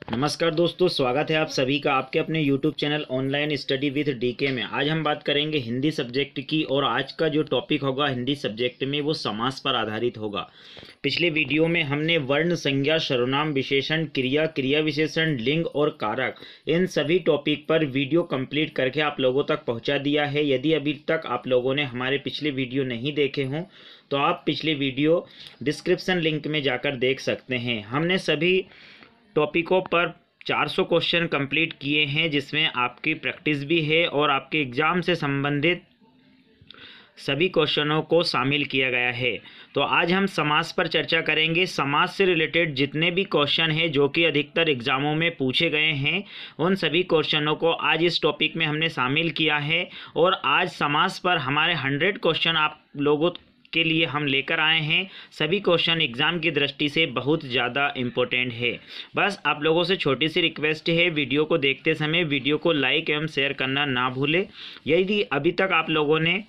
नमस्कार दोस्तों, स्वागत है आप सभी का आपके अपने YouTube channel online study with DK में। आज हम बात करेंगे हिंदी सब्जेक्ट की और आज का जो टॉपिक होगा हिंदी सब्जेक्ट में वो समास पर आधारित होगा। पिछले वीडियो में हमने वर्ण, संज्ञा, सर्वनाम, विशेषण, क्रिया, क्रिया विशेषण, लिंग और कारक इन सभी टॉपिक पर वीडियो कंप्लीट करके आप लोगों तक पहुँचा दिया है। यदि अभी तक आप लोगों ने हमारे पिछले वीडियो नहीं देखे हों तो आप पिछले वीडियो डिस्क्रिप्शन लिंक में जाकर देख सकते हैं। हमने सभी टॉपिकों पर 400 क्वेश्चन कंप्लीट किए हैं, जिसमें आपकी प्रैक्टिस भी है और आपके एग्ज़ाम से संबंधित सभी क्वेश्चनों को शामिल किया गया है। तो आज हम समास पर चर्चा करेंगे। समास से रिलेटेड जितने भी क्वेश्चन हैं जो कि अधिकतर एग्ज़ामों में पूछे गए हैं, उन सभी क्वेश्चनों को आज इस टॉपिक में हमने शामिल किया है। और आज समास पर हमारे 100 क्वेश्चन आप लोगों के लिए हम लेकर आए हैं। सभी क्वेश्चन एग्ज़ाम की दृष्टि से बहुत ज़्यादा इम्पोर्टेंट है। बस आप लोगों से छोटी सी रिक्वेस्ट है, वीडियो को देखते समय वीडियो को लाइक एवं शेयर करना ना भूलें। यदि अभी तक आप लोगों ने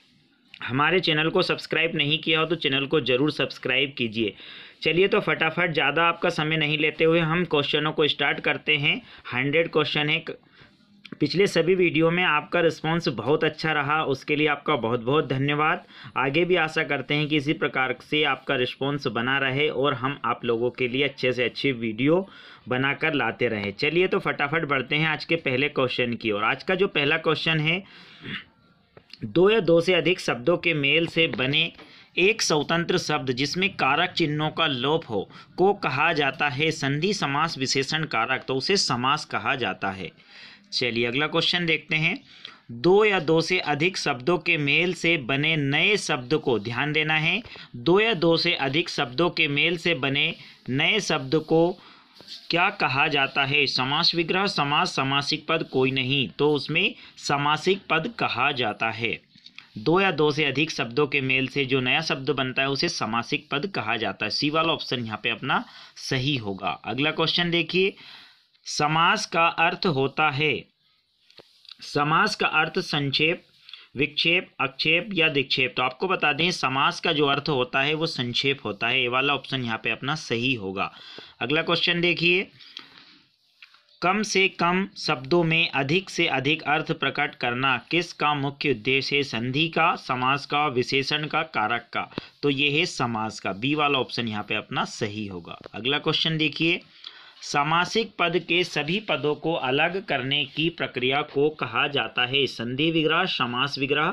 हमारे चैनल को सब्सक्राइब नहीं किया हो तो चैनल को ज़रूर सब्सक्राइब कीजिए। चलिए तो फटाफट ज़्यादा आपका समय नहीं लेते हुए हम क्वेश्चनों को स्टार्ट करते हैं। 100 क्वेश्चन है। पिछले सभी वीडियो में आपका रिस्पांस बहुत अच्छा रहा, उसके लिए आपका बहुत बहुत धन्यवाद। आगे भी आशा करते हैं कि इसी प्रकार से आपका रिस्पांस बना रहे और हम आप लोगों के लिए अच्छे से अच्छी वीडियो बनाकर लाते रहें। चलिए तो फटाफट बढ़ते हैं आज के पहले क्वेश्चन की ओर। आज का जो पहला क्वेश्चन है, दो या दो से अधिक शब्दों के मेल से बने एक स्वतंत्र शब्द जिसमें कारक चिन्हों का लोप हो को कहा जाता है संधि समास विशेषण कारक, तो उसे समास कहा जाता है। चलिए अगला क्वेश्चन देखते हैं। दो या दो से अधिक शब्दों के मेल से बने नए शब्द को, ध्यान देना है, दो या दो से अधिक शब्दों के मेल से बने नए शब्द को क्या कहा जाता है? समास विग्रह, समास, समासिक पद कोई नहीं, तो उसमें समासिक पद कहा जाता है। दो या दो से अधिक शब्दों के मेल से जो नया शब्द बनता है उसे समासिक पद कहा जाता है। सी वाला ऑप्शन यहाँ पे अपना सही होगा। अगला क्वेश्चन देखिए। समास का अर्थ होता है, समास का अर्थ संक्षेप, विक्षेप, अक्षेप या दिक्षेप। तो आपको बता दें समास का जो अर्थ होता है वो संक्षेप होता है। ये वाला ऑप्शन यहाँ पे अपना सही होगा। अगला क्वेश्चन देखिए। कम से कम शब्दों में अधिक से अधिक अर्थ प्रकट करना किसका मुख्य उद्देश्य है? संधि का, समास का, विशेषण का, कारक का। तो ये है समास का। बी वाला ऑप्शन यहाँ पे अपना सही होगा। अगला क्वेश्चन देखिए। समासिक पद के सभी पदों को अलग करने की प्रक्रिया को कहा जाता है? संधि विग्रह, समास विग्रह,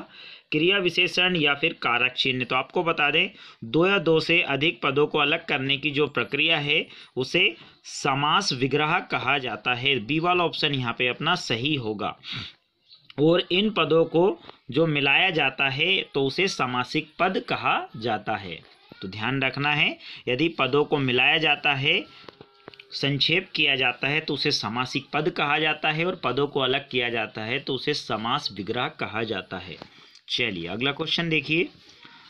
क्रिया विशेषण या फिर कारक चिन्ह। तो आपको बता दें दो या दो से अधिक पदों को अलग करने की जो प्रक्रिया है उसे समास विग्रह कहा जाता है। बी वाला ऑप्शन यहाँ पे अपना सही होगा। और इन पदों को जो मिलाया जाता है तो उसे समासिक पद कहा जाता है। तो ध्यान रखना है, यदि पदों को मिलाया जाता है, संक्षेप किया जाता है तो उसे समासिक पद कहा जाता है, और पदों को अलग किया जाता है तो उसे समास विग्रह कहा जाता है। चलिए अगला क्वेश्चन देखिए।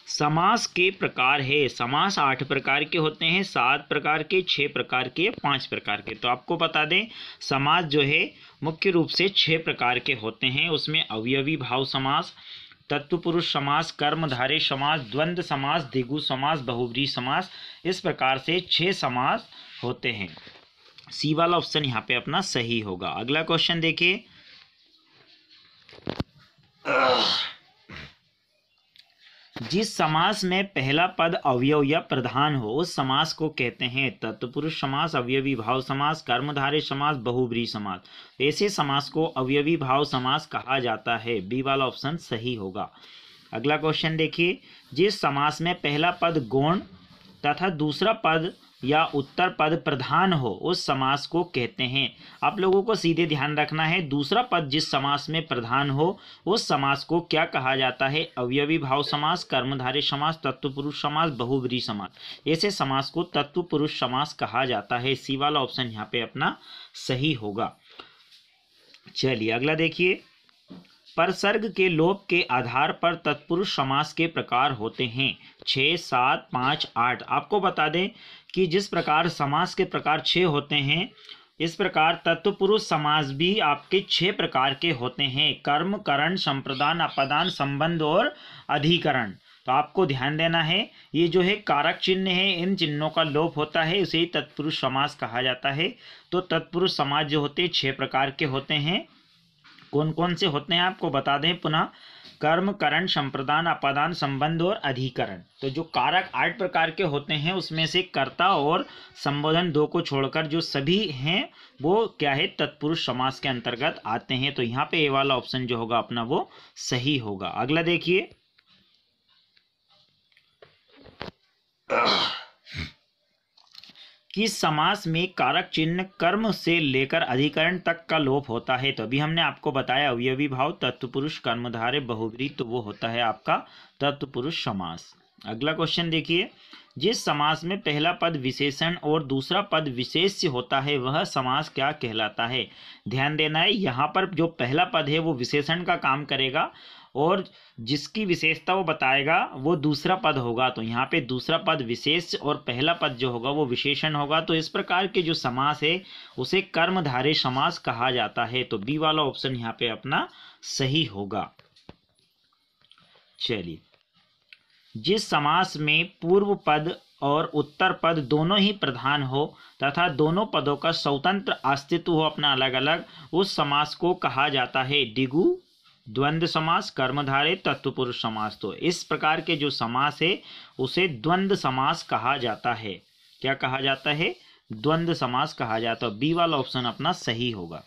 समास के प्रकार है। समास 8 प्रकार के होते हैं, 7 प्रकार के, 6 प्रकार के, 5 प्रकार के। तो आपको बता दें समास जो है मुख्य रूप से 6 प्रकार के होते हैं। उसमें अवयवी भाव समास, तत्पुरुष समास, कर्मधारय समास, द्वंद्व समास, द्विगु समास, बहुब्रीहि समास, इस प्रकार से 6 समास होते हैं। सी वाला ऑप्शन यहाँ पे अपना सही होगा। अगला क्वेश्चन देखिए। जिस समास में पहला पद अवयव या प्रधान हो उस समास को कहते हैं तत्पुरुष समास, अवयवी भाव समास, कर्मधारय समास, बहुब्रीहि समास। ऐसे समास को अवयवी भाव समास कहा जाता है। बी वाला ऑप्शन सही होगा। अगला क्वेश्चन देखिए। जिस समास में पहला पद गौण तथा दूसरा पद या उत्तर पद प्रधान हो उस समास को कहते हैं। आप लोगों को सीधे ध्यान रखना है, दूसरा पद जिस समास में प्रधान हो उस समास को क्या कहा जाता है? अवयवी भाव समास, कर्मधारय समास, तत्पुरुष समास, बहुब्रीहि समास। ऐसे समास को तत्पुरुष समास कहा जाता है। सी वाला ऑप्शन यहाँ पे अपना सही होगा। चलिए अगला देखिए। परसर्ग के लोप के आधार पर तत्पुरुष समास के प्रकार होते हैं 6, 7, 5, 8। आपको बता दें कि जिस प्रकार समास के प्रकार 6 होते हैं, इस प्रकार तत्पुरुष समास भी आपके 6 प्रकार के होते हैं। कर्म, करण, संप्रदान, अपदान, संबंध और अधिकरण। तो आपको ध्यान देना है, ये जो है कारक चिन्ह है, इन चिन्हों का लोप होता है, उसे ही तत्पुरुष समास कहा जाता है। तो तत्पुरुष समास जो होते हैं 6 प्रकार के होते हैं। कौन कौन से होते हैं आपको बता दें पुनः, कर्म, करण, संप्रदान, अपादान, संबंध और अधिकरण। तो जो कारक 8 प्रकार के होते हैं उसमें से कर्ता और संबोधन 2 को छोड़कर जो सभी हैं वो क्या है, तत्पुरुष समास के अंतर्गत आते हैं। तो यहाँ पे ए वाला ऑप्शन जो होगा अपना वो सही होगा। अगला देखिए, किस समास में कारक चिन्ह कर्म से लेकर अधिकरण तक का लोप होता है। तो अभी हमने आपको बताया अवयवी भाव, तत्पुरुष, कर्मधारय, बहुब्रीहि, तो वो होता है आपका तत्पुरुष समास। अगला क्वेश्चन देखिए, जिस समास में पहला पद विशेषण और दूसरा पद विशेष्य होता है वह समास क्या कहलाता है। ध्यान देना है, यहाँ पर जो पहला पद है वो विशेषण का काम करेगा और जिसकी विशेषता वो बताएगा वो दूसरा पद होगा। तो यहाँ पे दूसरा पद विशेष और पहला पद जो होगा वो विशेषण होगा। तो इस प्रकार के जो समास है उसे कर्मधारय समास कहा जाता है। तो बी वाला ऑप्शन यहाँ पे अपना सही होगा। चलिए, जिस समास में पूर्व पद और उत्तर पद दोनों ही प्रधान हो तथा दोनों पदों का स्वतंत्र अस्तित्व हो अपना अलग अलग, उस समास को कहा जाता है द्विगु, द्वंद्व समास, कर्मधारय, तत्पुरुष समास। तो इस प्रकार के जो समास है उसे द्वंद्व समास कहा जाता है। क्या कहा जाता है, द्वंद्व समास कहा जाता है। बी वाला ऑप्शन अपना सही होगा।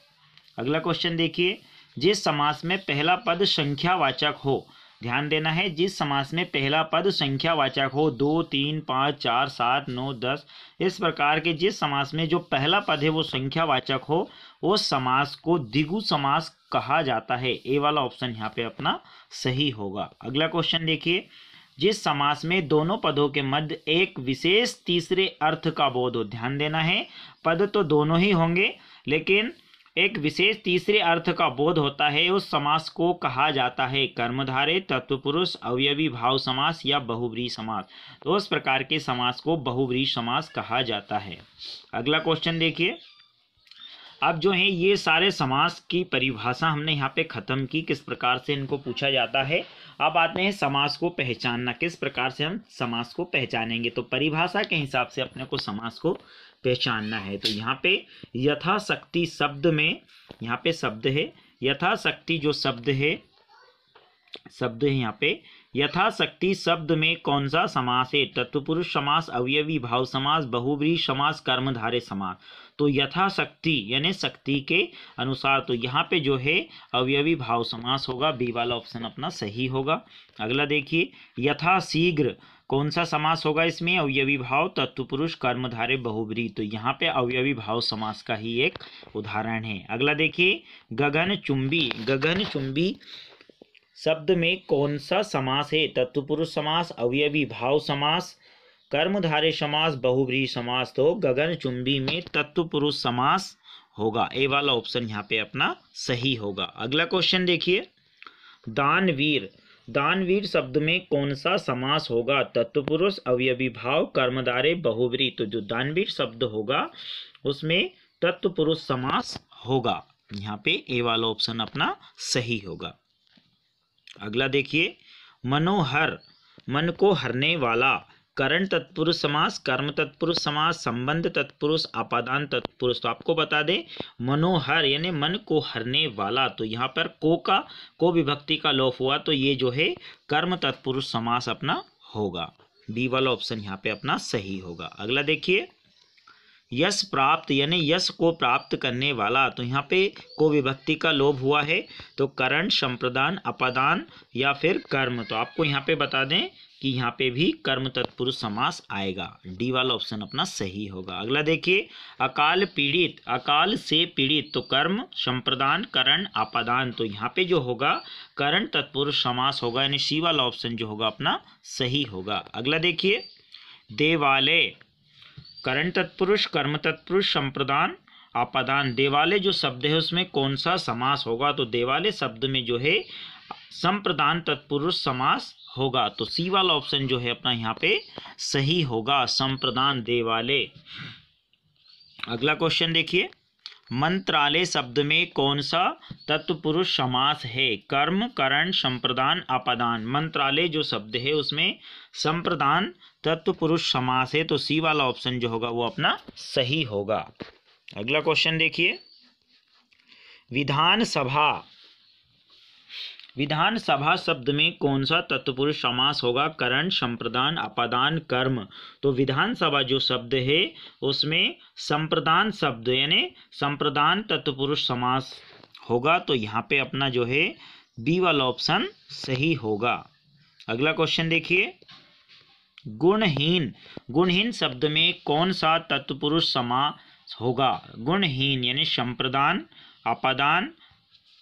अगला क्वेश्चन देखिए, जिस समास में पहला पद संख्यावाचक हो, ध्यान देना है, जिस समास में पहला पद संख्यावाचक हो, 2, 3, 5, 4, 7, 9, 10, इस प्रकार के जिस समास में जो पहला पद है वो संख्यावाचक हो उस समास को द्विगु समास कहा जाता है। ए वाला ऑप्शन यहाँ पे अपना सही होगा। अगला क्वेश्चन देखिए, जिस समास में दोनों पदों के मध्य एक विशेष तीसरे अर्थ का बोध हो। ध्यान देना है, पद तो दोनों ही होंगे लेकिन एक विशेष तीसरे अर्थ का बोध होता है, उस समास को कहा जाता है कर्मधारय, तत्पुरुष, अवयवी भाव समास या बहुब्रीहि समास। तो उस प्रकार के समास को बहुब्रीहि समास कहा जाता है। अगला क्वेश्चन देखिए, अब जो है ये सारे समास की परिभाषा हमने यहाँ पे खत्म की, किस प्रकार से इनको पूछा जाता है। अब आते हैं समास को पहचानना, किस प्रकार से हम समास को पहचानेंगे। तो परिभाषा के हिसाब से अपने को समास को पहचानना है। तो यहाँ पे यथाशक्ति शब्द में, यहाँ पे शब्द है यथाशक्ति, जो शब्द है यहाँ पे यथाशक्ति शब्द में कौन सा समास है, तत्पुरुष समास, अवयवी भाव समास, बहुब्रीहि समास, कर्मधारय समास। तो यथाशक्ति यानी शक्ति के अनुसार, तो यहाँ पे जो है अवयवी भाव समास होगा। बी वाला ऑप्शन अपना सही होगा। अगला देखिए, यथाशीघ्र कौन सा समास होगा इसमें, अवयवी भाव, तत्पुरुष, कर्मधारय, बहुब्रीहि। तो यहाँ पे अवयवी भाव समास का ही एक उदाहरण है। अगला देखिए, गगनचुंबी, गगनचुंबी शब्द में कौन सा समास है, तत्पुरुष समास, अवयवी भाव समास, कर्मधारय समास, बहुब्रीहि समास। तो गगनचुंबी में तत्पुरुष समास होगा। ए वाला ऑप्शन यहाँ पे अपना सही होगा। अगला क्वेश्चन देखिए, दानवीर, दानवीर शब्द में कौन सा समास होगा, तत्पुरुष, अवयवी भाव, कर्मधारय, बहुब्रीहि। तो जो दानवीर शब्द होगा उसमें तत्पुरुष समास होगा। यहाँ पे ए वाला ऑप्शन अपना सही होगा। अगला देखिए, मनोहर, मन को हरने वाला, करण तत्पुरुष समास, कर्म तत्पुरुष समास, संबंध तत्पुरुष, अपादान तत्पुरुष। तो आपको बता दें, मनोहर यानी मन को हरने वाला, तो यहाँ पर को विभक्ति का लोप हुआ, तो ये जो है कर्म तत्पुरुष समास अपना होगा। बी वाला ऑप्शन यहाँ पे अपना सही होगा। अगला देखिए, यश प्राप्त यानी यश को प्राप्त करने वाला, तो यहाँ पे को विभक्ति का लोप हुआ है, तो करण, संप्रदान, अपादान या फिर कर्म। तो आपको यहाँ पे बता दें कि यहाँ पे भी कर्म तत्पुरुष समास आएगा। डी वाला ऑप्शन अपना सही होगा। अगला देखिए, अकाल पीड़ित, अकाल से पीड़ित, तो कर्म, संप्रदान, करण, अपादान। तो यहाँ पे जो होगा करण तत्पुरुष समास होगा, यानी सी वाला ऑप्शन जो होगा अपना सही होगा। अगला देखिए, देवालय, करण तत्पुरुष, कर्म तत्पुरुष, संप्रदान, अपादान। देवालय जो शब्द है उसमें कौन सा समास होगा, तो देवालय शब्द में जो है संप्रदान तत्पुरुष समास होगा। तो सी वाला ऑप्शन जो है अपना यहाँ पे सही होगा, संप्रदान देवालय। अगला क्वेश्चन देखिए, मंत्रालय शब्द में कौन सा तत्पुरुष समास है? कर्म, करण, संप्रदान, अपादान। मंत्रालय जो शब्द है उसमें संप्रदान तत्पुरुष समास है, तो सी वाला ऑप्शन जो होगा वो अपना सही होगा। अगला क्वेश्चन देखिए, विधानसभा, विधानसभा शब्द में कौन सा तत्पुरुष समास होगा? करण, संप्रदान, अपादान, कर्म। तो विधानसभा जो शब्द है उसमें संप्रदान शब्द यानी संप्रदान तत्पुरुष समास होगा, तो यहाँ पे अपना जो है बी वाला ऑप्शन सही होगा। अगला क्वेश्चन देखिए, गुणहीन, गुणहीन शब्द में कौन सा तत्पुरुष समास होगा? गुणहीन यानी संप्रदान, अपादान,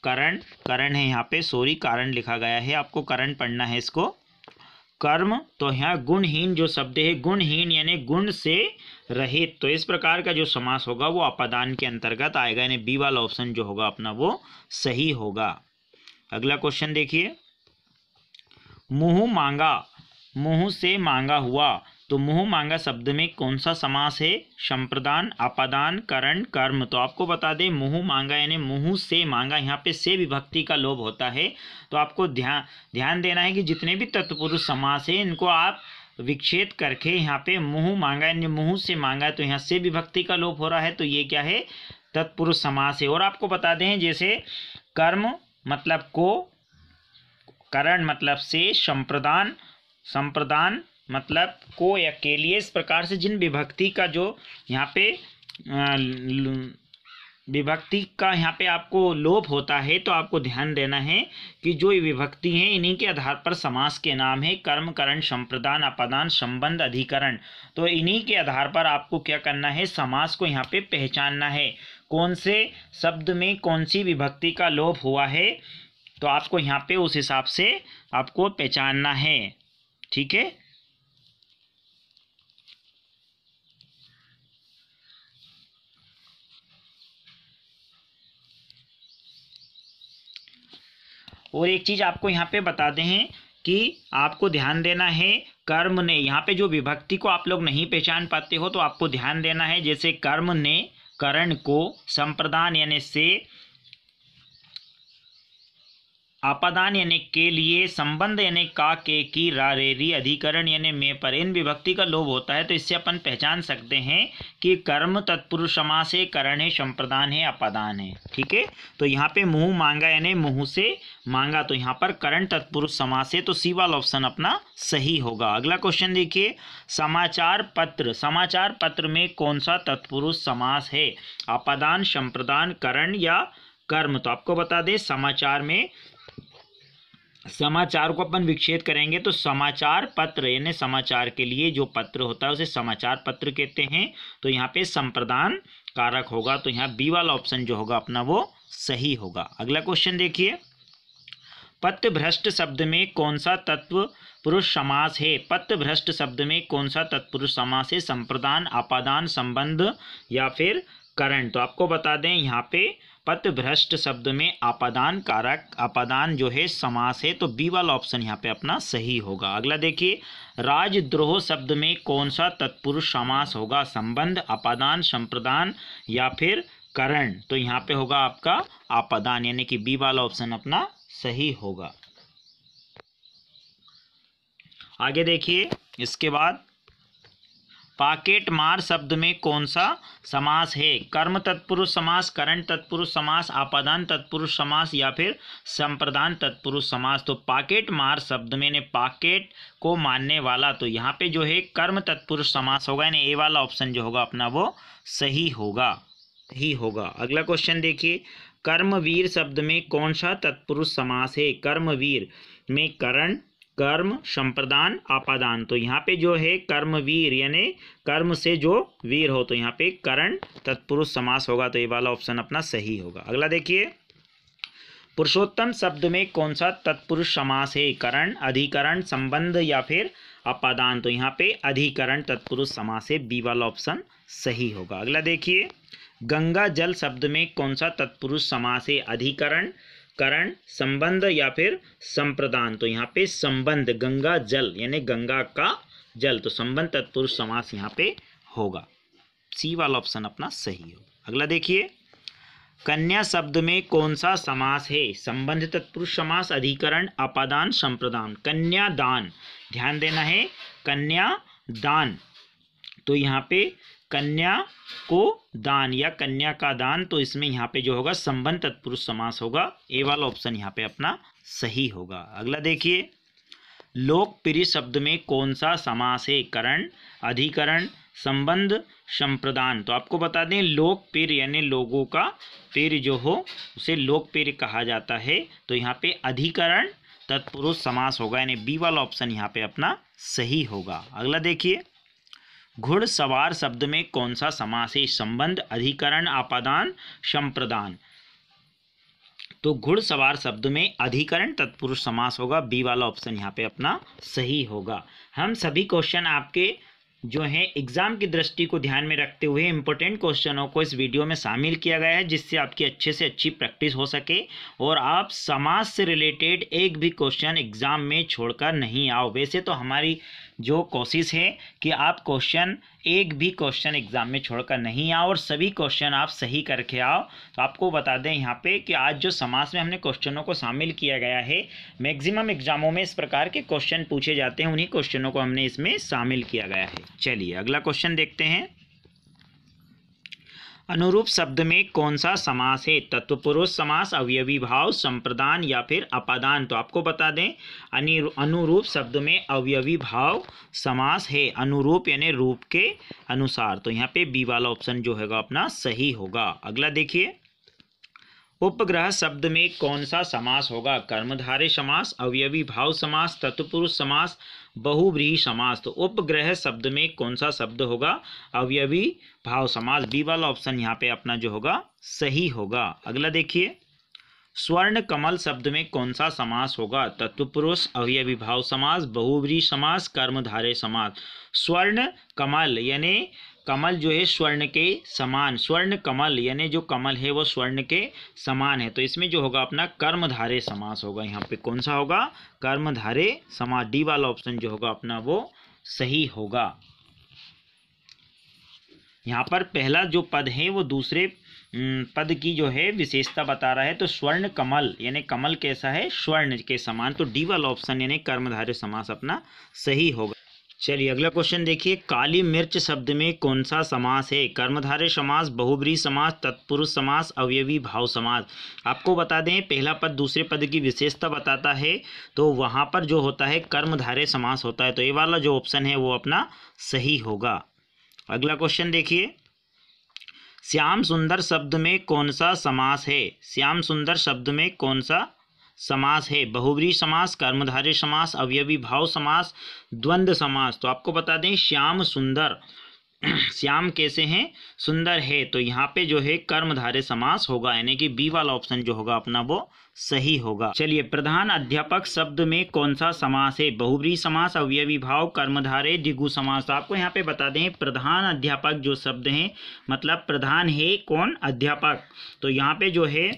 करण, करण है यहाँ पे, सॉरी कारण लिखा गया है, आपको करण पढ़ना है इसको, कर्म। तो यहाँ गुणहीन जो शब्द है, गुणहीन यानी गुण से रहित, तो इस प्रकार का जो समास होगा वो अपादान के अंतर्गत आएगा, यानी बी वाला ऑप्शन जो होगा अपना वो सही होगा। अगला क्वेश्चन देखिए, मुंह मांगा, मुंह से मांगा हुआ, तो मुंह मांगा शब्द में कौन सा समास है? संप्रदान, अपादान, करण, कर्म। तो आपको बता दें मुंह मांगा यानी मुंह से मांगा, यहाँ पे से विभक्ति का लोभ होता है, तो आपको ध्यान देना है कि जितने भी तत्पुरुष समास है इनको आप विच्छेद करके यहाँ पे मुंह मांगा यानी मुंह से मांगा, तो यहाँ से विभक्ति का लोप हो रहा है, तो ये क्या है? तत्पुरुष समास है। और आपको बता दें जैसे कर्म मतलब को, करण मतलब से, संप्रदान, संप्रदान मतलब को या के लिए, इस प्रकार से जिन विभक्ति का जो यहाँ पे विभक्ति का यहाँ पे आपको लोप होता है, तो आपको ध्यान देना है कि जो ये विभक्ति हैं इन्हीं के आधार पर समास के नाम है कर्म, करण, संप्रदान, अपादान, संबंध, अधिकरण। तो इन्हीं के आधार पर आपको क्या करना है? समास को यहाँ पे पहचानना है, कौन से शब्द में कौन सी विभक्ति का लोप हुआ है, तो आपको यहाँ पे उस हिसाब से आपको पहचानना है। ठीक है, और एक चीज़ आपको यहाँ पे बता दें कि आपको ध्यान देना है, कर्म ने, यहाँ पे जो विभक्ति को आप लोग नहीं पहचान पाते हो तो आपको ध्यान देना है, जैसे कर्म ने करण को, संप्रदान यानी से, आपादान यानी के लिए, संबंध यानी का, के, की, रा, रे, री, अधिकरण यानी में पर, इन विभक्ति का लोप होता है, तो इससे अपन पहचान सकते हैं कि कर्म तत्पुरुष समास है, करण है, संप्रदान है, अपादान है। ठीक है, तो यहाँ पे मुंह मांगा यानी मुंह से मांगा, तो यहाँ पर करण तत्पुरुष समास है, तो सी वाला ऑप्शन अपना सही होगा। अगला क्वेश्चन देखिए, समाचार पत्र, समाचार पत्र में कौन सा तत्पुरुष समास है? अपादान, संप्रदान, करण या कर्म। तो आपको बता दें समाचार में, समाचार को अपन विच्छेद करेंगे तो समाचार पत्र यानी समाचार के लिए जो पत्र होता है उसे समाचार पत्र कहते हैं, तो यहाँ पे संप्रदान कारक होगा, तो यहाँ बी वाला ऑप्शन जो होगा अपना वो सही होगा। अगला क्वेश्चन देखिए, पथभ्रष्ट शब्द में कौन सा तत्व पुरुष समास है? पथभ्रष्ट शब्द में कौन सा तत्पुरुष समास है? संप्रदान, अपादान, संबंध या फिर करण। तो आपको बता दें यहाँ पे पथभ्रष्ट शब्द में आपादान कारक, अपादान जो है समास है, तो बी वाला ऑप्शन यहाँ पे अपना सही होगा। अगला देखिए, राजद्रोह शब्द में कौन सा तत्पुरुष समास होगा? संबंध, अपादान, संप्रदान या फिर करण। तो यहाँ पे होगा आपका आपादान, यानी कि बी वाला ऑप्शन अपना सही होगा। आगे देखिए, इसके बाद पॉकेट मार शब्द में कौन सा समास है? कर्म तत्पुरुष समास, करण तत्पुरुष समास, आपादान तत्पुरुष समास या फिर संप्रदान तत्पुरुष समास। तो पॉकेट मार शब्द में ने पॉकेट को मारने वाला, तो यहाँ पे जो है कर्म तत्पुरुष समास होगा, यानी ए वाला ऑप्शन जो होगा अपना वो सही होगा, ही होगा। अगला क्वेश्चन देखिए, कर्मवीर शब्द में कौन सा तत्पुरुष समास है? कर्मवीर में करण, कर्म, संप्रदान, आपादान। तो यहाँ पे जो है कर्मवीर यानी कर्म से जो वीर हो, तो यहाँ पे करण तत्पुरुष समास होगा, तो ये वाला ऑप्शन अपना सही होगा। अगला देखिए, पुरुषोत्तम शब्द में कौन सा तत्पुरुष समास है? करण, अधिकरण, संबंध या फिर अपादान। तो यहाँ पे अधिकरण तत्पुरुष समास है, बी वाला ऑप्शन सही होगा। अगला देखिए, गंगा जल शब्द में कौन सा तत्पुरुष समास है? अधिकरण, करण, संबंध या फिर संप्रदान। तो यहाँ पे संबंध, गंगा जल यानी गंगा का जल, तो संबंध तत्पुरुष समास यहाँ पे होगा, सी वाला ऑप्शन अपना सही होगा। अगला देखिए, कन्या शब्द में कौन सा समास है? संबंध तत्पुरुष समास, अधिकरण, अपादान, संप्रदान। कन्यादान, ध्यान देना है, कन्यादान। तो यहाँ पे कन्या को दान या कन्या का दान, तो इसमें यहाँ पे जो होगा संबंध तत्पुरुष समास होगा। ए वाला ऑप्शन यहाँ पे अपना सही होगा। अगला देखिए, लोकप्रिय शब्द में कौन सा समास है? करण, अधिकरण, संबंध, संप्रदान। तो आपको बता दें, लोकप्रिय यानी लोगों का प्रिय जो हो उसे लोकप्रिय कहा जाता है। तो यहाँ पे अधिकरण तत्पुरुष समास होगा, यानी बी वाला ऑप्शन यहाँ पे अपना सही होगा। अगला देखिए, घुड़सवार शब्द में कौन सा समास है? संबंध, अधिकरण, आपादान, संप्रदान। तो घुड़सवार शब्द में अधिकरण तत्पुरुष समास होगा। बी वाला ऑप्शन यहाँ पे अपना सही होगा। हम सभी क्वेश्चन आपके जो है एग्जाम की दृष्टि को ध्यान में रखते हुए इंपॉर्टेंट क्वेश्चनों को इस वीडियो में शामिल किया गया है, जिससे आपकी अच्छे से अच्छी प्रैक्टिस हो सके और आप समाज से रिलेटेड एक भी क्वेश्चन एग्जाम में छोड़कर नहीं आओ। वैसे तो हमारी जो कोशिश है कि आप एक भी क्वेश्चन एग्जाम में छोड़कर नहीं आओ और सभी क्वेश्चन आप सही करके आओ। तो आपको बता दें यहाँ पे कि आज जो समास में हमने क्वेश्चनों को शामिल किया गया है, मैक्सिमम एग्जामों में इस प्रकार के क्वेश्चन पूछे जाते हैं, उन्हीं क्वेश्चनों को हमने इसमें शामिल किया गया है। चलिए अगला क्वेश्चन देखते हैं। अनुरूप शब्द में कौन सा समास है? तत्पुरुष समास, अवयवी भाव, संप्रदान या फिर अपादान। तो आपको बता दें, अनुरूप शब्द में अवयवी भाव समास है। अनुरूप यानी रूप के अनुसार। तो यहाँ पे बी वाला ऑप्शन जो होगा अपना सही होगा। अगला देखिए, उपग्रह शब्द में कौन सा समास होगा? कर्मधारय समास, अवयवी भाव समास, तत्पुरुष समास, बहुव्रीहि समास। तो उपग्रह शब्द में कौन सा शब्द होगा? अवयवी भाव समास। बी वाला ऑप्शन यहाँ पे अपना जो होगा सही होगा। अगला देखिए, स्वर्ण कमल शब्द में कौन सा समास होगा? तत्पुरुष, अवयवी भाव समास, बहुव्रीहि समास, कर्मधारय समास। स्वर्ण कमल यानी कमल जो है स्वर्ण के समान, स्वर्ण कमल यानी जो कमल है वो स्वर्ण के समान है। तो इसमें जो होगा अपना कर्मधारय समास होगा। यहाँ पे कौन सा होगा? कर्मधारय समास। डी वाला ऑप्शन जो होगा अपना वो सही होगा। यहाँ पर पहला जो पद है वो दूसरे पद की जो है विशेषता बता रहा है। तो स्वर्ण कमल यानी कमल कैसा है? स्वर्ण के समान। तो डी वाला ऑप्शन यानी कर्मधारय समास अपना सही होगा। चलिए अगला क्वेश्चन देखिए, काली मिर्च शब्द में कौन सा समास है? कर्मधारय समास, बहुव्रीहि समास, तत्पुरुष समास, अवयवी भाव समास। आपको बता दें, पहला पद दूसरे पद की विशेषता बताता है, तो वहाँ पर जो होता है कर्मधारय समास होता है। तो ये वाला जो ऑप्शन है वो अपना सही होगा। अगला क्वेश्चन देखिए, श्याम सुंदर शब्द में कौन सा समास है? श्याम सुंदर शब्द में कौन सा समास है? बहुव्रीहि समास, कर्मधारय समास, अवयवी भाव समास, द्वंद्व समास। तो आपको बता दें, श्याम सुंदर, श्याम कैसे हैं? सुंदर है। तो यहाँ पे जो है कर्मधारय समास होगा, यानी कि बी वाला ऑप्शन जो होगा अपना वो सही होगा। चलिए, प्रधान अध्यापक शब्द में कौन सा समास है? बहुव्रीहि समास, अवयवी भाव, कर्मधारय, द्विगु समास। तो आपको यहाँ पे बता दें, प्रधान अध्यापक जो शब्द हैं, मतलब प्रधान है कौन? अध्यापक। तो यहाँ पे जो है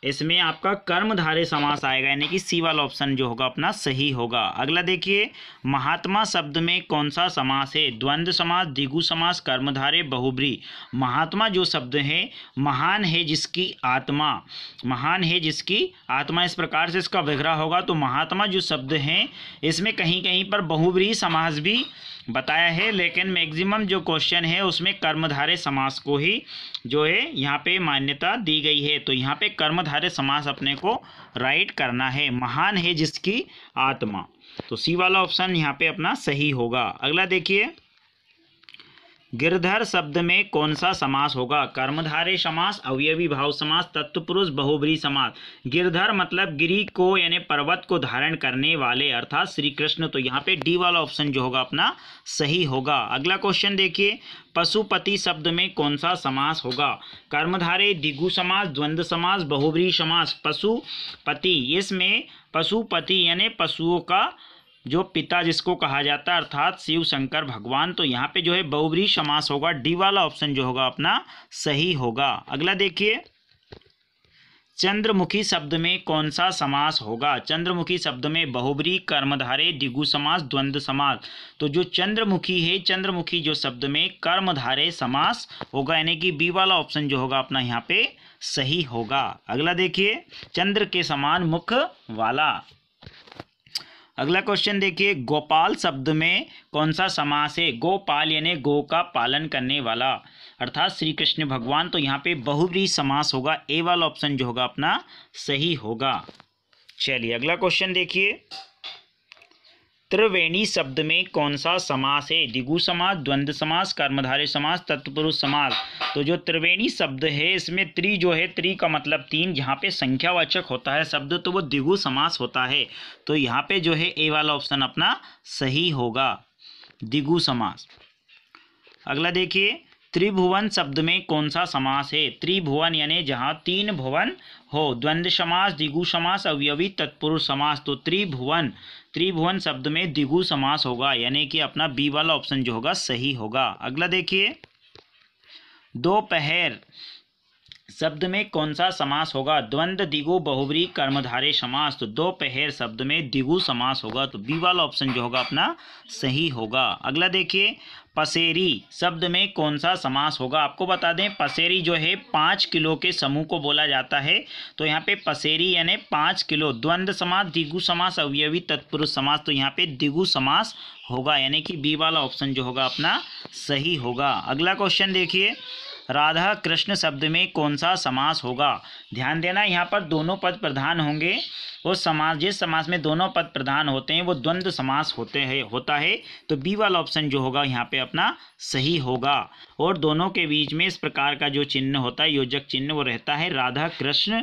इसमें आपका कर्मधारय समास आएगा, यानी कि सी वाला ऑप्शन जो होगा अपना सही होगा। अगला देखिए, महात्मा शब्द में कौन सा समास है? द्वंद्व समास, द्विगु समास, कर्मधारय, बहुव्रीहि। महात्मा जो शब्द है, महान है जिसकी आत्मा, महान है जिसकी आत्मा, इस प्रकार से इसका विग्रह होगा। तो महात्मा जो शब्द हैं इसमें कहीं कहीं पर बहुव्रीहि समास भी बताया है, लेकिन मैक्सिमम जो क्वेश्चन है उसमें कर्मधारय समास को ही जो है यहाँ पे मान्यता दी गई है। तो यहाँ पे कर्मधारय समास अपने को राइट करना है। महान है जिसकी आत्मा। तो सी वाला ऑप्शन यहाँ पे अपना सही होगा। अगला देखिए, गिरधर शब्द में कौन सा समास होगा? कर्मधारय समास, अवयवी भाव समास, तत्पुरुष, बहुव्रीहि समास। गिरधर मतलब गिरि को यानी पर्वत को धारण करने वाले, अर्थात श्री कृष्ण। तो यहाँ पे डी वाला ऑप्शन जो होगा अपना सही होगा। अगला क्वेश्चन देखिए, पशुपति शब्द में कौन सा समास होगा? कर्मधारय, द्विगु समास, द्वंद्व समास, बहुव्रीहि समास। पशुपति, इसमें पशुपति यानी पशुओं का जो पिता जिसको कहा जाता है, अर्थात शिव शंकर भगवान। तो यहाँ पे जो है बहुव्रीहि समास होगा। डी वाला ऑप्शन जो होगा अपना सही होगा। अगला देखिए, चंद्रमुखी शब्द में कौन सा समास होगा? चंद्रमुखी शब्द में बहुब्री, कर्मधारय, द्विगु समास, द्वंद्व समास। तो जो चंद्रमुखी है, चंद्रमुखी जो शब्द में कर्मधारय समास होगा, यानी कि बी वाला ऑप्शन जो होगा अपना यहाँ पे सही होगा। अगला देखिए, चंद्र के समान मुख वाला। अगला क्वेश्चन देखिए, गोपाल शब्द में कौन सा समास है? गोपाल यानी गो का पालन करने वाला, अर्थात श्री कृष्ण भगवान। तो यहाँ पे बहुब्रीहि समास होगा, ए वाला ऑप्शन जो होगा अपना सही होगा। चलिए अगला क्वेश्चन देखिए, त्रिवेणी शब्द में कौन सा समास है? द्विगु समास, द्वंद्व समास, कर्मधारय समास, तत्पुरुष समास। तो जो त्रिवेणी शब्द है इसमें त्रि जो है, त्रि का मतलब तीन, जहाँ पे संख्यावाचक होता है शब्द तो वो द्विगु समास होता है। तो यहाँ पे जो है ए वाला ऑप्शन अपना सही होगा, द्विगु समास। अगला देखिए, त्रिभुवन शब्द में कौन सा समास है? त्रिभुवन यानी जहाँ तीन भुवन हो, द्वंद्व समास, द्विगु समास, अवयवी, तत्पुरुष समास। तो त्रिभुवन, त्रिभुवन शब्द में द्विगु समास होगा, यानी कि अपना बी वाला ऑप्शन जो होगा सही होगा। अगला देखिए, दोपहर शब्द में कौन सा समास होगा? द्वंद्व, द्विगु, बहुब्रीहि, कर्मधारय समास। तो दोपहर शब्द में द्विगु समास होगा, तो बी वाला ऑप्शन जो होगा अपना सही होगा। अगला देखिए, पसेरी शब्द में कौन सा समास होगा? आपको बता दें, पसेरी जो है 5 किलो के समूह को बोला जाता है। तो यहाँ पे पसेरी यानी 5 किलो, द्वंद्व समास, द्विगु समास, अवयवी, तत्पुरुष समास। तो यहाँ पे द्विगु समास होगा, यानी कि बी वाला ऑप्शन जो होगा अपना सही होगा। अगला क्वेश्चन देखिए, राधा कृष्ण शब्द में कौन सा समास होगा? ध्यान देना, यहाँ पर दोनों पद प्रधान होंगे। वो समास, जिस समास में दोनों पद प्रधान होते हैं वो द्वंद्व समास होता है। तो बी वाला ऑप्शन जो होगा यहाँ पे अपना सही होगा। और दोनों के बीच में इस प्रकार का जो चिन्ह होता है, योजक चिन्ह, वो रहता है राधा कृष्ण।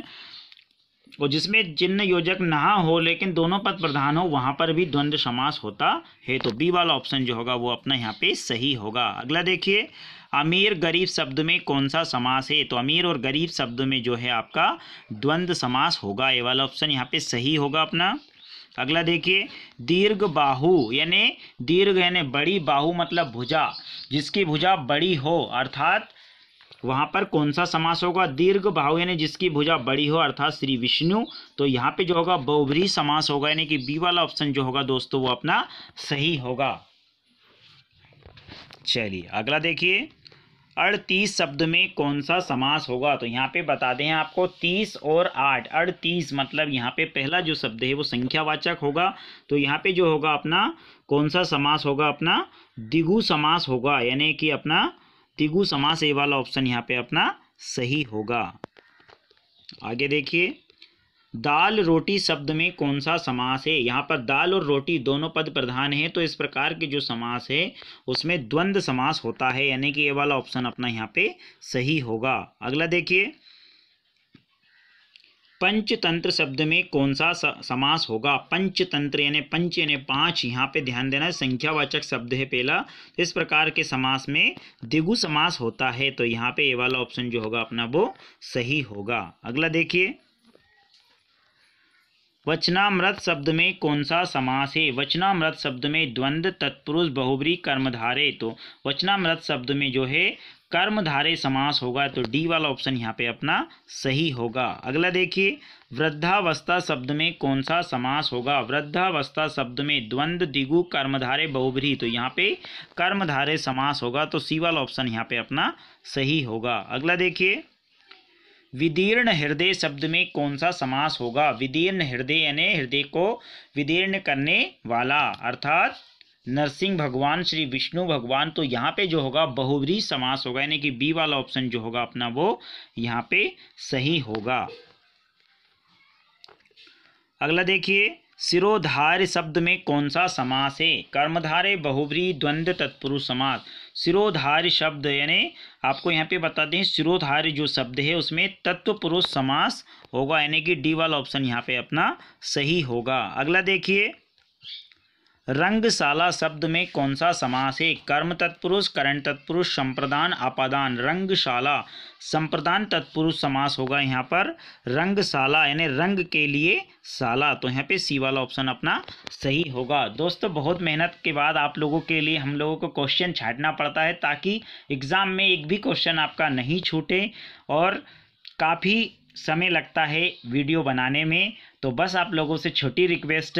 और जिसमें चिन्ह योजक ना हो लेकिन दोनों पद प्रधान हो, वहाँ पर भी द्वंद्व समास होता है। तो बी वाला ऑप्शन जो होगा वो अपना यहाँ पे सही होगा। अगला देखिए, अमीर गरीब शब्द में कौन सा समास है? तो अमीर और गरीब शब्द में जो है आपका द्वंद्व समास होगा, ये वाला ऑप्शन यहाँ पे सही होगा अपना। अगला देखिए, दीर्घ बाहु यानी दीर्घ यानी बड़ी, बाहु मतलब भुजा, जिसकी भुजा बड़ी हो, अर्थात वहाँ पर कौन सा समास होगा? दीर्घ बाहु यानी जिसकी भुजा बड़ी हो, अर्थात श्री विष्णु। तो यहाँ पे जो होगा बहुब्रीहि समास होगा, यानी कि बी वाला ऑप्शन जो होगा दोस्तों वो अपना सही होगा। चलिए अगला देखिए, 38 शब्द में कौन सा समास होगा? तो यहाँ पे बता दें आपको 30 और 8, 38 मतलब यहाँ पे पहला जो शब्द है वो संख्यावाचक होगा। तो यहाँ पे जो होगा अपना कौन सा समास होगा? अपना द्विगु समास होगा, यानी कि अपना द्विगु समास, ए वाला ऑप्शन यहाँ पे अपना सही होगा। आगे देखिए, दाल रोटी शब्द में कौन सा समास है? यहाँ पर दाल और रोटी दोनों पद प्रधान है, तो इस प्रकार के जो समास है उसमें द्वंद्व समास होता है, यानी कि ये वाला ऑप्शन अपना यहाँ पे सही होगा। अगला देखिए, पंचतंत्र शब्द में कौन सा समास होगा? पंचतंत्र यानी पंच यानी 5, यहाँ पे ध्यान देना है संख्यावाचक शब्द है पहला। तो इस प्रकार के समास में द्विगु समास होता है, तो यहाँ पे ये वाला ऑप्शन जो होगा अपना वो सही होगा। अगला देखिए, वचनामृत शब्द में कौन सा समास है? वचनामृत शब्द में द्वंद्व, तत्पुरुष, बहुब्रीहि, कर्मधारय। तो वचनामृत शब्द में जो है कर्मधारय समास होगा, तो डी वाला ऑप्शन यहाँ पे अपना सही होगा। अगला देखिए, वृद्धावस्था शब्द में कौन सा समास होगा? वृद्धावस्था शब्द में द्वंद्व, द्विगु, कर्मधारय, बहुब्रीहि। तो यहाँ पे कर्मधारय समास होगा, तो सी वाला ऑप्शन यहाँ पे अपना सही होगा। अगला देखिए, विदीर्ण हृदय शब्द में कौन सा समास होगा? विदीर्ण हृदय यानी हृदय को विदीर्ण करने वाला, अर्थात नरसिंह भगवान, श्री विष्णु भगवान। तो यहाँ पे जो होगा बहुब्रीहि समास होगा, यानी कि बी वाला ऑप्शन जो होगा अपना वो यहाँ पे सही होगा। अगला देखिए, सिरोधार्य शब्द में कौन सा समास है? कर्मधारय, बहुब्रीहि, द्वंद्व, तत्पुरुष समास। सिरोधार्य शब्द यानी आपको यहाँ पे बता दें, सिरोधार्य जो शब्द है उसमें तत्पुरुष समास होगा, यानी कि डी वाला ऑप्शन यहाँ पे अपना सही होगा। अगला देखिए, रंगशाला शब्द में कौन सा समास है? कर्म तत्पुरुष, करण तत्पुरुष, संप्रदान, अपादान। रंगशाला संप्रदान तत्पुरुष समास होगा यहाँ पर। रंगशाला यानी रंग के लिए शाला, तो यहाँ पे सी वाला ऑप्शन अपना सही होगा। दोस्तों बहुत मेहनत के बाद आप लोगों के लिए हम लोगों को क्वेश्चन छांटना पड़ता है, ताकि एग्ज़ाम में एक भी क्वेश्चन आपका नहीं छूटे। और काफ़ी समय लगता है वीडियो बनाने में, तो बस आप लोगों से छोटी रिक्वेस्ट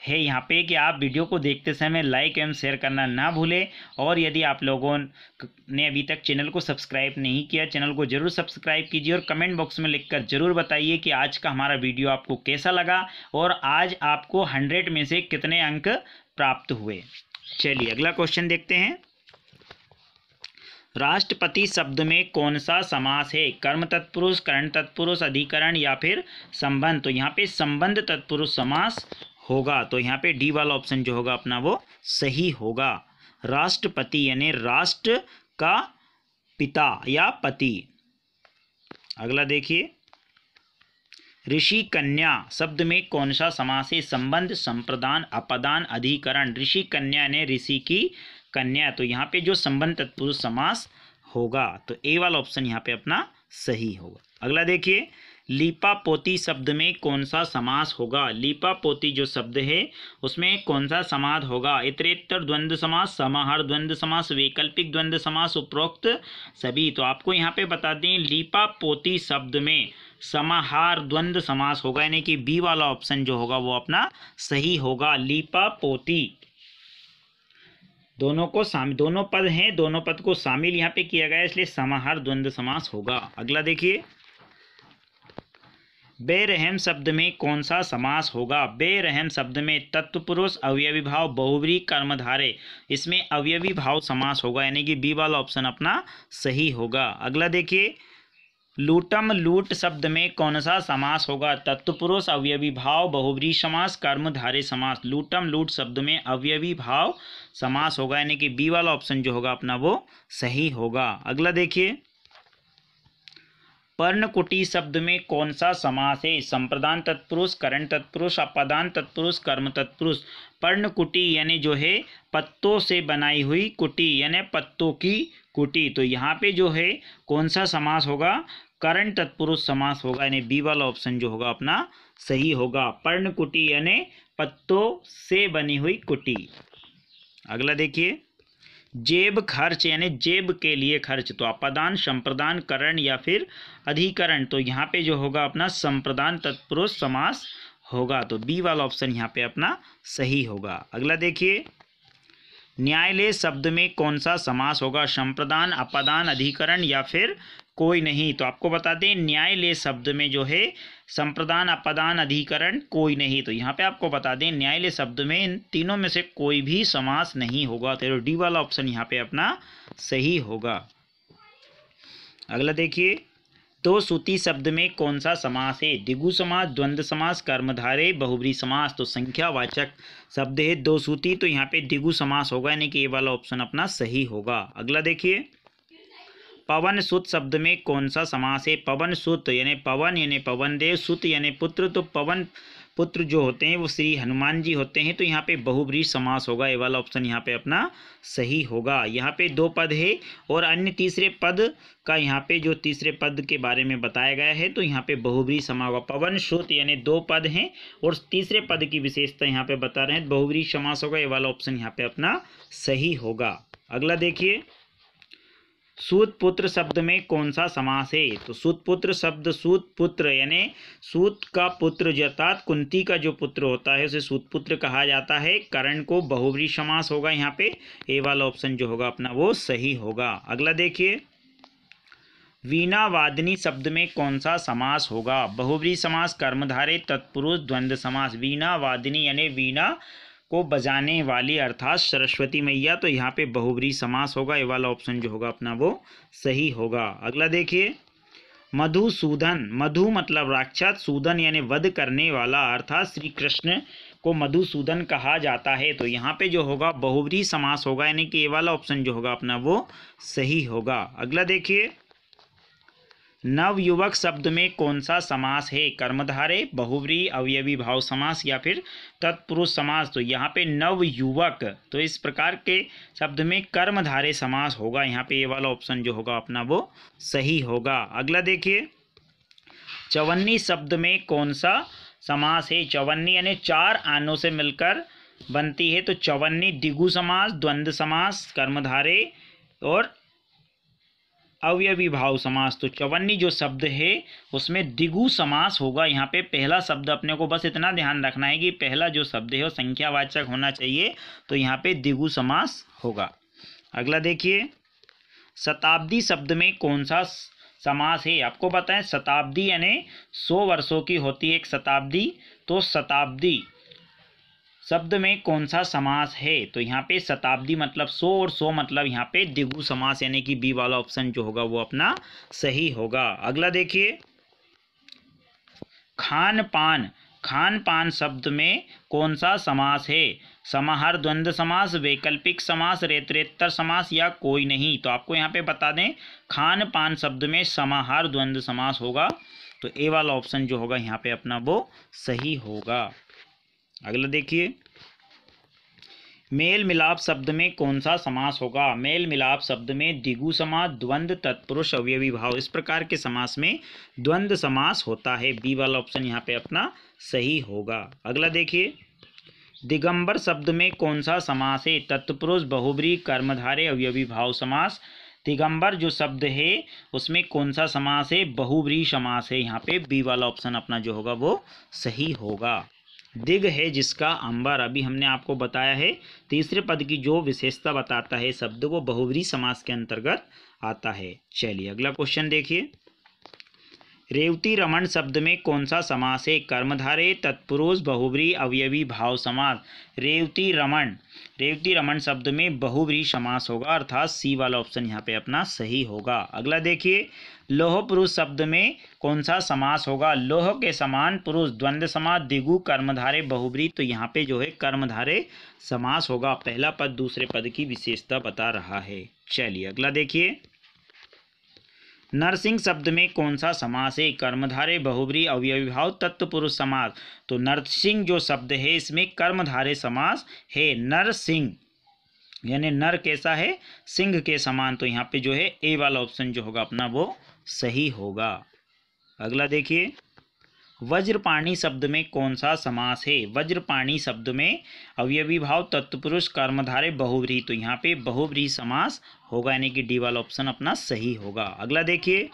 है यहाँ पे कि आप वीडियो को देखते समय लाइक एवं शेयर करना ना भूलें। और यदि आप लोगों ने अभी तक चैनल को सब्सक्राइब नहीं किया, चैनल को जरूर सब्सक्राइब कीजिए और कमेंट बॉक्स में लिखकर जरूर बताइए कि आज का हमारा वीडियो आपको कैसा लगा और आज आपको 100 में से कितने अंक प्राप्त हुए। चलिए अगला क्वेश्चन देखते हैं। राष्ट्रपति शब्द में कौन सा समास है? कर्म तत्पुरुष, करण तत्पुरुष, अधिकरण या फिर संबंध? तो यहाँ पे संबंध तत्पुरुष समास होगा, तो यहाँ पे डी वाला ऑप्शन जो होगा अपना वो सही होगा। राष्ट्रपति यानी राष्ट्र का पिता या पति। अगला देखिए, ऋषि कन्या शब्द में कौन सा समास है? संबंध, संप्रदान, अपदान, अधिकरण। ऋषि कन्या यानी ऋषि की कन्या, तो यहाँ पे जो संबंध तत्पुरुष समास होगा, तो ए वाला ऑप्शन यहाँ पे अपना सही होगा। अगला देखिए, लीपा पोती शब्द में कौन सा समास होगा? लीपा पोती जो शब्द है उसमें कौन सा समास होगा? इतरेतर द्वंद्व समास, समाहार द्वंद्व समास, वैकल्पिक द्वंद्व समास, उपरोक्त सभी। तो आपको यहाँ पे बता दें, लीपा पोती शब्द में समाहार द्वंद्व समास होगा, यानी कि बी वाला ऑप्शन जो होगा वो अपना सही होगा। लीपा पोती दोनों पद हैं, दोनों पद को शामिल यहाँ पे किया गया है, इसलिए समाहार द्वंद्व समास होगा। अगला देखिए, बेरहम शब्द में कौन सा समास होगा? बेरहम शब्द में तत्पुरुष, अवयवी भाव, बहुव्रीहि, कर्मधारय, इसमें अवयवी भाव समास होगा, यानी कि बी वाला ऑप्शन अपना सही होगा। अगला देखिए, लूटम लूट शब्द में कौन सा समास होगा? तत्पुरुष, अवयवी भाव, बहुव्रीहि समास, कर्मधारय समास। लूटम लूट शब्द में अवयवी भाव समास होगा, यानी कि बी वाला ऑप्शन जो होगा अपना वो सही होगा। अगला देखिए, पर्णकुटी शब्द में कौन सा समास है? संप्रदान तत्पुरुष, करण तत्पुरुष, अपदान तत्पुरुष, कर्म तत्पुरुष। पर्णकुटी यानी जो है पत्तों से बनाई हुई कुटी, यानी पत्तों की कुटी, तो यहाँ पे जो है कौन सा समास होगा? करण तत्पुरुष समास होगा, यानी बी वाला ऑप्शन जो होगा अपना सही होगा। पर्णकुटी यानी पत्तों से बनी हुई कुटी। अगला देखिए, जेब खर्च यानी जेब के लिए खर्च, तो अपदान, संप्रदान, करण या फिर अधिकरण, तो यहाँ पे जो होगा अपना संप्रदान तत्पुरुष समास होगा, तो बी वाला ऑप्शन यहाँ पे अपना सही होगा। अगला देखिए, न्यायालय शब्द में कौन सा समास होगा? संप्रदान, अपदान, अधिकरण या फिर कोई नहीं। तो आपको बता दें, न्यायालय शब्द में जो है संप्रदान, अपदान, अधिकरण, कोई नहीं, तो यहाँ पे आपको बता दें न्यायालय शब्द में इन तीनों में से कोई भी समास नहीं होगा, तो डी वाला ऑप्शन यहाँ पे अपना सही होगा। अगला देखिए, दो सूती शब्द में कौन सा समास है? द्विगु समास, द्वंद्व समास, कर्मधारय, बहुव्रीहि समास। तो संख्यावाचक शब्द है दो सूती, तो यहाँ पे द्विगु समास होगा, यानी कि ये वाला ऑप्शन अपना सही होगा। अगला देखिए, पवन सुत शब्द में कौन सा समास है? पवन सुत यानी पवन देव, सुत यानी पुत्र, तो पवन पुत्र जो होते हैं वो श्री हनुमान जी होते हैं, तो यहाँ पे बहुव्रीहि समास होगा, ये वाला ऑप्शन यहाँ पे अपना सही होगा। यहाँ पे दो पद है और अन्य तीसरे पद का यहाँ पे जो तीसरे पद के बारे में बताया गया है, तो यहाँ पे बहुव्रीहि समास होगा। पवन सुत यानी दो पद हैं और तीसरे पद की विशेषता यहाँ पे बता रहे हैं, बहुव्रीहि समास होगा, ये वाला ऑप्शन यहाँ पे अपना सही होगा। अगला देखिए, सूत पुत्र शब्द में कौन सा समास है? तो सूत पुत्र शब्द, सूत पुत्र यानी सूत का पुत्र, अर्थात कुंती का जो पुत्र होता है उसे सूत पुत्र कहा जाता है। करण को बहुव्रीहि समास होगा, यहाँ पे ए वाला ऑप्शन जो होगा अपना वो सही होगा। अगला देखिए, वीणा वादनी शब्द में कौन सा समास होगा? बहुव्रीहि समास, कर्मधारय, तत्पुरुष, द्वंद्व समास। वीणा वादनी यानी वीणा को बजाने वाली अर्थात सरस्वती मैया, तो यहाँ पे बहुव्रीहि समास होगा, ये वाला ऑप्शन जो होगा अपना वो सही होगा। अगला देखिए, मधुसूदन, मधु मतलब राक्षस, सूदन यानी वध करने वाला, अर्थात श्री कृष्ण को मधुसूदन कहा जाता है, तो यहाँ पे जो होगा बहुव्रीहि समास होगा, यानी कि ये वाला ऑप्शन जो होगा अपना वो सही होगा। अगला देखिए, नवयुवक शब्द में कौन सा समास है? कर्मधारय, बहुव्रीहि, अवयवी भाव समास या फिर तत्पुरुष समास। तो यहाँ पे नवयुवक, तो इस प्रकार के शब्द में कर्मधारय समास होगा, यहाँ पे ये वाला ऑप्शन जो होगा अपना वो सही होगा। अगला देखिए, चवन्नी शब्द में कौन सा समास है? चवन्नी यानी चार आनों से मिलकर बनती है, तो चवन्नी द्विगु समास, द्वंद्व समास, कर्मधारय और अवयवी भाव समास, तो चवन्नी जो शब्द है उसमें द्विगु समास होगा। यहाँ पे पहला शब्द अपने को बस इतना ध्यान रखना है कि पहला जो शब्द है वो संख्यावाचक होना चाहिए, तो यहाँ पे द्विगु समास होगा। अगला देखिए, शताब्दी शब्द में कौन सा समास है? आपको बताएं, शताब्दी यानी 100 वर्षों की होती है एक शताब्दी, तो शताब्दी शब्द में कौन सा समास है? तो यहाँ पे शताब्दी मतलब 100 और 100 मतलब यहाँ पे द्विगु समास, यानी कि बी वाला ऑप्शन जो होगा वो अपना सही होगा। अगला देखिए, खान पान, खान पान शब्द में कौन सा समास है? समाहार द्वंद्व समास, वैकल्पिक समास, रेतरेतर समास या कोई नहीं? तो आपको यहाँ पे बता दें, खान पान शब्द में समाहार द्वंद्व समास होगा, तो ए वाला ऑप्शन जो होगा यहाँ पे अपना वो सही होगा। अगला देखिए, मेल मिलाप शब्द में कौन सा समास होगा? मेल मिलाप शब्द में द्विगु समास, द्वंद्व, तत्पुरुष, अवयवी भाव, इस प्रकार के समास में द्वंद्व समास होता है। बी वाला ऑप्शन यहाँ पे अपना सही होगा। अगला देखिए, दिगंबर शब्द में कौन सा समास है? तत्पुरुष, बहुब्रीहि, कर्मधारय, अवयवी भाव समास। दिगंबर जो शब्द है उसमें कौन सा समास है? बहुब्रीहि समास है। यहाँ पे बी वाला ऑप्शन अपना जो होगा वो सही होगा। दिग है जिसका अंबर, अभी हमने आपको बताया है तीसरे पद की जो विशेषता बताता है शब्द वो बहुब्रीहि समास के अंतर्गत आता है। चलिए अगला क्वेश्चन देखिए, रेवती रमन शब्द में कौन सा समास है? कर्मधारय, तत्पुरुष, बहुब्रीहि, अवयवी भाव समास। रेवती रमन शब्द में बहुब्रीहि समास होगा, अर्थात सी वाला ऑप्शन यहाँ पे अपना सही होगा। अगला देखिए, लोह पुरुष शब्द में कौन सा समास होगा? लोह के समान पुरुष, द्वंद्व समास, द्विगु, कर्मधारय, बहुब्रीहि, तो यहाँ पे जो है कर्मधारय समास होगा। पहला पद दूसरे पद की विशेषता बता रहा है। चलिए अगला देखिए, नरसिंह शब्द में कौन सा समास है? कर्मधारय, बहुब्रीहि, अवयवी भाव, तत्पुरुष समास। तो नरसिंह जो शब्द है इसमें कर्मधारय समास है। नरसिंह यानी नर कैसा है? सिंह के समान, तो यहाँ पे जो है ए वाला ऑप्शन जो होगा अपना वो सही होगा। अगला देखिए, वज्रपाणी शब्द में कौन सा समास है? वज्रपाणी शब्द में अवयवी भाव, तत्पुरुष, कर्मधारय, बहुब्रीहि, तो यहाँ पे बहुब्रीहि समास होगा, यानी कि डी वाला ऑप्शन अपना सही होगा। अगला देखिए,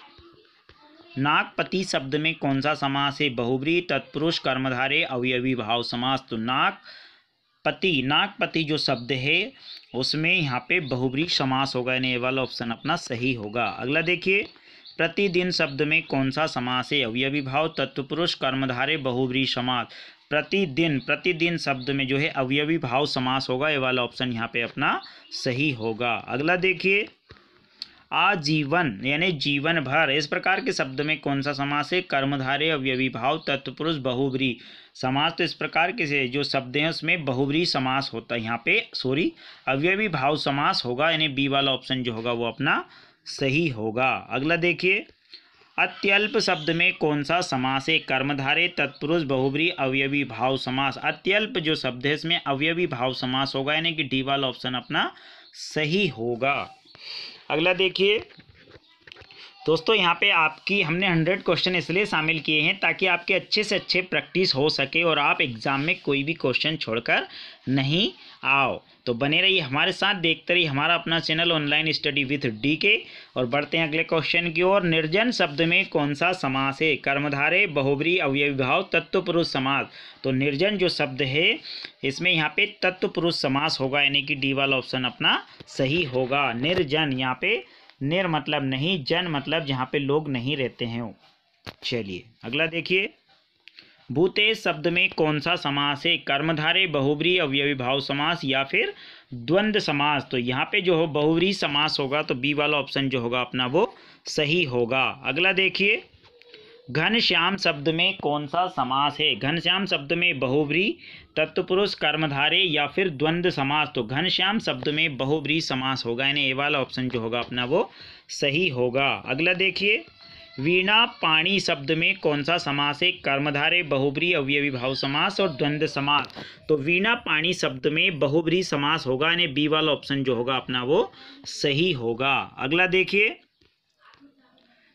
नागपति शब्द में कौन सा समास है? बहुब्रीहि, तत्पुरुष, कर्मधारय, अवयवी भाव समास। तो नागपति जो शब्द है उसमें यहाँ पे बहुब्रीहि समास होगा, यानी ए वाला ऑप्शन अपना सही होगा। अगला देखिए, प्रतिदिन शब्द में कौन सा समास है? अवयवी भाव, तत्पुरुष, कर्मधारय, बहुब्रीहि समास। प्रतिदिन शब्द में जो है अवयवी भाव समास होगा, ये वाला ऑप्शन यहाँ पे अपना सही होगा। अगला देखिए, आजीवन यानी जीवन भर, इस प्रकार के शब्द में कौन सा समास है? कर्मधारय, अवयवी भाव, तत्पुरुष, बहुब्रीहि समास। तो इस प्रकार के जो शब्द हैं उसमें बहुब्रीहि समास होता है, यहाँ पे अवयवी भाव समास होगा, यानी बी वाला ऑप्शन जो होगा वो अपना सही होगा। अगला देखिए, अत्यल्प शब्द में कौन सा समास है? कर्मधारय, तत्पुरुष, बहुब्रीहि, अवयवी भाव समास। अत्यल्प जो शब्द है इसमें अवयवी भाव समास होगा, यानी कि डी वाला ऑप्शन अपना सही होगा। अगला देखिए दोस्तों, यहाँ पे आपकी हमने 100 क्वेश्चन इसलिए शामिल किए हैं ताकि आपके अच्छे से अच्छे प्रैक्टिस हो सके और आप एग्जाम में कोई भी क्वेश्चन छोड़कर नहीं आओ। तो बने रहिए हमारे साथ, देखते रहिए हमारा अपना channel online study with DK. और बढ़ते हैं अगले क्वेश्चन की ओर। निर्जन शब्द में कौन सा समास है? कर्मधारय, बहुब्रीहि, अवयवी भाव, तत्पुरुष समास। तो निर्जन जो शब्द है इसमें यहाँ पे तत्पुरुष समास होगा, यानी कि डी वाला ऑप्शन अपना सही होगा। निर्जन, यहाँ पे निर मतलब नहीं, जन मतलब जहाँ पे लोग नहीं रहते हैं। चलिए अगला देखिए, भूतेश शब्द में कौन सा समास है? कर्मधारय, बहुब्रीहि, अवयवी भाव समास या फिर द्वंद्व समास। तो यहाँ पे जो हो बहुब्रीहि समास होगा, तो बी वाला ऑप्शन जो होगा अपना वो सही होगा। अगला देखिए, घनश्याम शब्द में कौन सा समास है? घनश्याम शब्द में बहुब्रीहि, तत्पुरुष, कर्मधारय या फिर द्वंद्व समास। तो घनश्याम शब्द में बहुब्रीहि समास होगा, यानी ए वाला ऑप्शन जो होगा अपना वो सही होगा। अगला देखिए, वीणा पाणी शब्द में कौन सा समास है? कर्मधारय, बहुब्रीहि, अवयवी भाव समास और द्वंद्व समास। तो वीणा पाणी शब्द में बहुब्रीहि समास होगा, यानी बी वाला ऑप्शन जो होगा अपना वो सही होगा। अगला देखिए,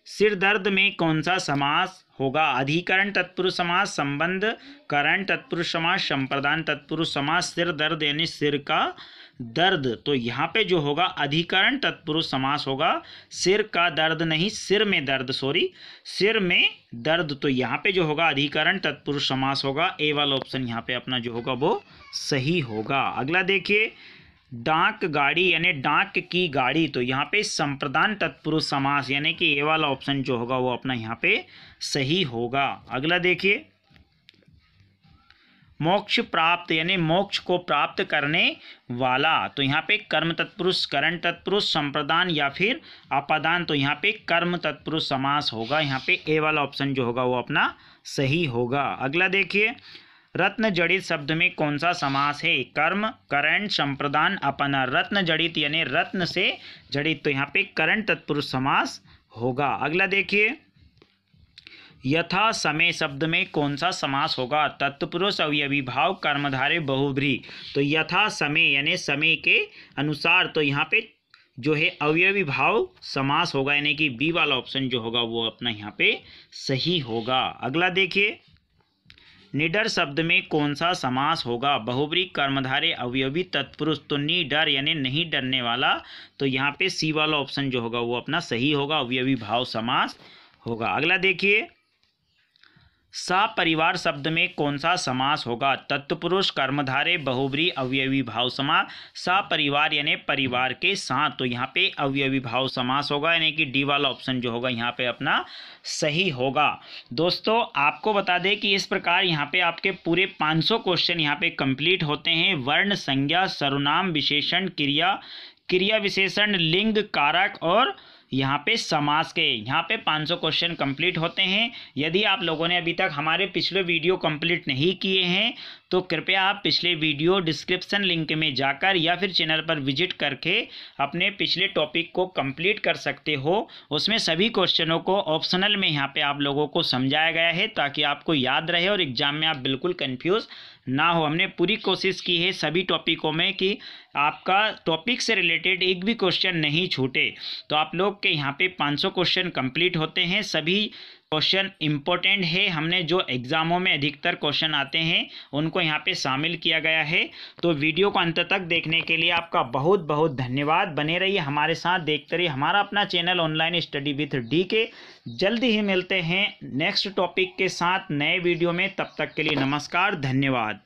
सिर दर्द में कौन सा समास होगा? अधिकरण तत्पुरुष समास, संबंध करण तत्पुरुष समास, संप्रदान तत्पुरुष समास। सिर दर्द यानी सिर का दर्द, तो यहाँ पे जो होगा अधिकरण तत्पुरुष समास होगा। सिर का दर्द नहीं, सिर में दर्द, सॉरी, सिर में दर्द, तो यहाँ पे जो होगा अधिकरण तत्पुरुष समास होगा। ए वाला ऑप्शन यहाँ पे अपना जो होगा वो सही होगा। अगला देखिए, डाक गाड़ी यानी डाक की गाड़ी, तो यहाँ पे संप्रदान तत्पुरुष समास यानी कि ए वाला ऑप्शन जो होगा वो अपना यहाँ पे सही होगा। अगला देखिए, मोक्ष प्राप्त यानी मोक्ष को प्राप्त करने वाला, तो यहाँ पे कर्म तत्पुरुष, करण तत्पुरुष, संप्रदान या फिर अपादान, तो यहाँ पे कर्म तत्पुरुष समास होगा। यहाँ पे ए वाला ऑप्शन जो होगा वो अपना सही होगा। अगला देखिए, रत्न जड़ित शब्द में कौन सा समास है? कर्म, करण, संप्रदान, अपना। रत्न जड़ित यानी रत्न से जड़ित, तो यहाँ पे करण तत्पुरुष समास होगा। अगला देखिए, यथा समय शब्द में कौन सा समास होगा? तत्पुरुष, अवयवी भाव, कर्मधारय, बहुब्रीहि, तो यथा समय यानी समय के अनुसार, तो यहाँ पे जो है अवयवी भाव समास होगा, यानी कि बी वाला ऑप्शन जो होगा वो अपना यहाँ पे सही होगा। अगला देखिए, निडर शब्द में कौन सा समास होगा? बहुब्रीहि, कर्मधारय, अवयवी, तत्पुरुष, तो निडर यानी नहीं डरने वाला, तो यहाँ पे सी वाला ऑप्शन जो होगा वो अपना सही होगा, अवयवी भाव समास होगा। अगला देखिए, सपरिवार शब्द में कौन सा समास होगा? तत्पुरुष, कर्मधारय, बहुब्रीहि, अवयवी भाव समास। सपरिवार यानी परिवार के साथ, तो यहाँ पे अवयवी भाव समास होगा, यानी कि डी वाला ऑप्शन जो होगा यहाँ पे अपना सही होगा। दोस्तों आपको बता दें कि इस प्रकार यहाँ पे आपके पूरे 500 क्वेश्चन यहाँ पे कंप्लीट होते हैं। वर्ण, संज्ञा, सर्वनाम, विशेषण, क्रिया, क्रिया विशेषण, लिंग, कारक और यहाँ पे समास के, यहाँ पे 500 क्वेश्चन कंप्लीट होते हैं। यदि आप लोगों ने अभी तक हमारे पिछले वीडियो कंप्लीट नहीं किए हैं तो कृपया आप पिछले वीडियो डिस्क्रिप्शन लिंक में जाकर या फिर चैनल पर विजिट करके अपने पिछले टॉपिक को कंप्लीट कर सकते हो। उसमें सभी क्वेश्चनों को ऑप्शनल में यहाँ पे आप लोगों को समझाया गया है ताकि आपको याद रहे और एग्जाम में आप बिल्कुल कंफ्यूज ना हो। हमने पूरी कोशिश की है सभी टॉपिकों में कि आपका टॉपिक से रिलेटेड एक भी क्वेश्चन नहीं छूटे। तो आप लोग के यहाँ पे 500 क्वेश्चन कंप्लीट होते हैं। सभी क्वेश्चन इम्पोर्टेंट है, हमने जो एग्जामों में अधिकतर क्वेश्चन आते हैं उनको यहाँ पे शामिल किया गया है। तो वीडियो को अंत तक देखने के लिए आपका बहुत बहुत धन्यवाद। बने रहिए हमारे साथ, देखते रहिए हमारा अपना channel online study with DK. जल्दी ही मिलते हैं नेक्स्ट टॉपिक के साथ नए वीडियो में, तब तक के लिए नमस्कार, धन्यवाद।